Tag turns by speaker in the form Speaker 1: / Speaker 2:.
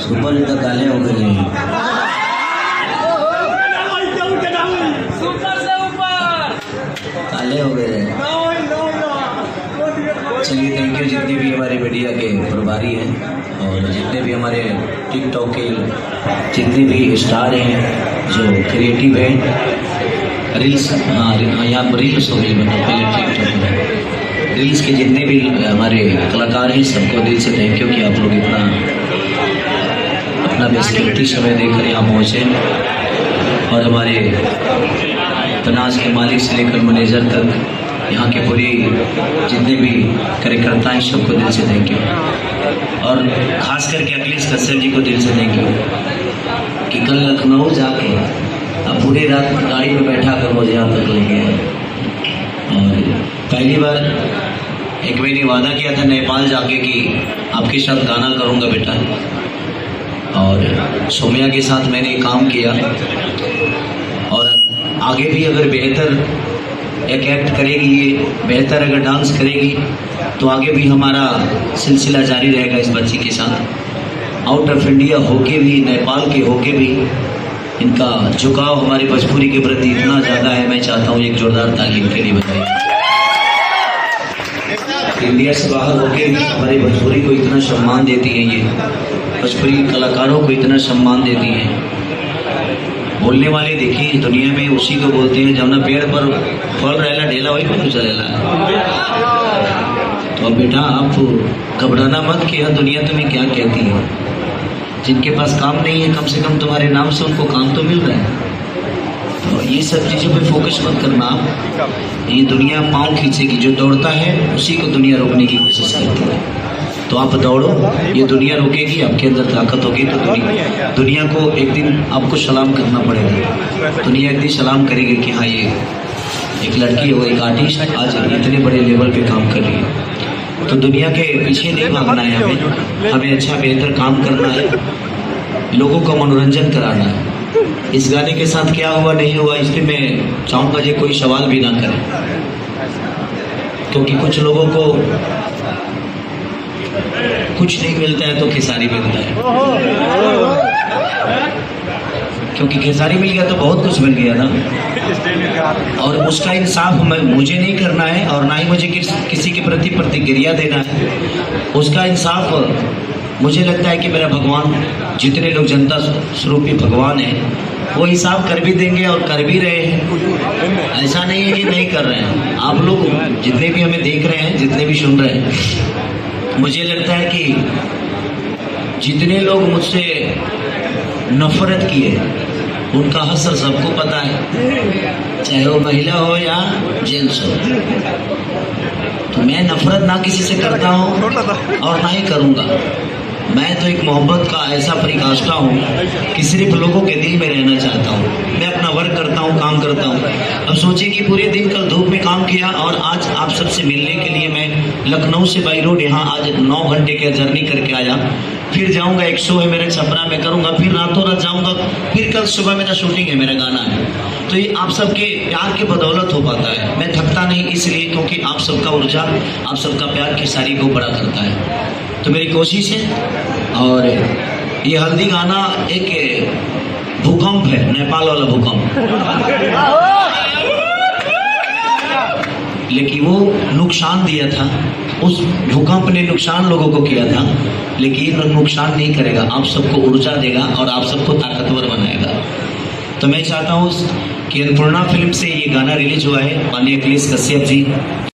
Speaker 1: Super इतना काले हो गए नहीं, काले हो गए। चलिए थैंक यू जितने भी हमारे मीडिया के प्रभारी हैं और जितने भी हमारे टिकटॉक के जितने भी स्टार हैं जो क्रिएटिव हैं, रील्स यहाँ पर रील्स हो गई, मतलब पहले टिकटॉक में रील्स के जितने भी हमारे कलाकार हैं सबको दिल से थैंक यू कि आप लोग इतना अपना बेसकीमती समय देकर यहाँ पहुँचे और हमारे तनाज के मालिक से लेकर मैनेजर तक यहाँ के पूरे जितने भी कार्यकर्ता हैं सबको दिल से थैंक यू और ख़ास करके अखिलेश कश्यप जी को दिल से थैंक यू कि कल लखनऊ जाके अब पूरी रात गाड़ी में बैठा कर मुझे यहाँ तक ले गए। और पहली बार एक मैंने वादा किया था नेपाल जाके कि आपके साथ गाना करूँगा बेटा, और सोम्या के साथ मैंने काम किया और आगे भी अगर बेहतर एक एक्ट करेगी, ये बेहतर अगर डांस करेगी तो आगे भी हमारा सिलसिला जारी रहेगा इस बच्ची के साथ। आउट ऑफ इंडिया होके भी, नेपाल के होके भी इनका झुकाव हमारी भोजपुरी के प्रति इतना ज़्यादा है, मैं चाहता हूँ एक जोरदार ताली इनके लिए बजाइए। इंडिया से बाहर होके भी हमारी भोजपुरी को इतना सम्मान देती है, ये भोजपुरी कलाकारों को इतना सम्मान देती हैं। बोलने वाले देखिए दुनिया में उसी को बोलते हैं जब ना पेड़ पर फल रहेला ढेला वही पर चलेला। तो अब बेटा आप घबराना मत कि यह दुनिया तुम्हें क्या कहती है। जिनके पास काम नहीं है कम से कम तुम्हारे नाम से उनको काम तो मिल रहा है। तो ये सब चीज़ों पे फोकस मत करना आप। ये दुनिया पाँव खींचेगी, जो दौड़ता है उसी को दुनिया रोकने की कोशिश करती है। तो आप दौड़ो, ये दुनिया रोकेगी, आपके अंदर ताकत होगी तो दुनिया को एक दिन आपको सलाम करना पड़ेगा। दुनिया एक दिन सलाम करेगी कि हाँ ये एक लड़की है, वो एक आर्टिस्ट आज इतने बड़े लेवल पे काम कर रही है। तो दुनिया के पीछे नहीं भागना है, हमें अच्छा बेहतर काम करना है, लोगों का मनोरंजन कराना है। इस गाने के साथ क्या हुआ नहीं हुआ इस पर मैं चाहूँगा जो कोई सवाल भी ना करें, क्योंकि कुछ लोगों को कुछ नहीं मिलता है तो खेसारी मिलता है, क्योंकि खेसारी मिल गया तो बहुत कुछ मिल गया ना। और उसका इंसाफ मुझे नहीं करना है और ना ही मुझे किसी के प्रति प्रतिक्रिया देना है। उसका इंसाफ मुझे लगता है कि मेरा भगवान, जितने लोग जनता स्वरूपी भगवान है, वो हिसाब कर भी देंगे और कर भी रहे हैं। ऐसा नहीं है कि नहीं कर रहे हैं। आप लोग जितने भी हमें देख रहे हैं, जितने भी सुन रहे हैं, मुझे लगता है कि जितने लोग मुझसे नफरत किए उनका हसर सबको पता है, चाहे वो महिला हो या जेंट्स हो। तो मैं नफरत ना किसी से करता हूँ और ना ही करूँगा। मैं तो एक मोहब्बत का ऐसा परिकाष्ठा हूँ कि सिर्फ लोगों के दिल में रहना चाहता हूँ। मैं अपना वर्क करता हूँ, काम करता हूँ। अब सोचिए कि पूरे दिन कल धूप में काम किया और आज आप सबसे मिलने के लिए मैं लखनऊ से बाई रोड यहाँ आज 9 घंटे का जर्नी करके आया। फिर जाऊँगा, एक शो है मेरे छपरा में करूँगा, फिर रातों रात जाऊँगा, फिर कल सुबह मेरा शूटिंग है, मेरा गाना है। तो ये आप सबके प्यार के बदौलत हो पाता है। मैं थकता नहीं इसलिए क्योंकि आप सबका ऊर्जा, आप सबका प्यार खेसारी को बड़ा करता है। तो मेरी कोशिश है। और ये हल्दी गाना एक भूकंप है, नेपाल वाला भूकंप, लेकिन वो नुकसान दिया था। उस भूकंप ने नुकसान लोगों को किया था, लेकिन ये नुकसान नहीं करेगा, आप सबको ऊर्जा देगा और आप सबको ताकतवर बनाएगा। तो मैं चाहता हूँ कि अन्नपूर्णा फिल्म से ये गाना रिलीज हुआ है, माननीय अखिलेश कश्यप जी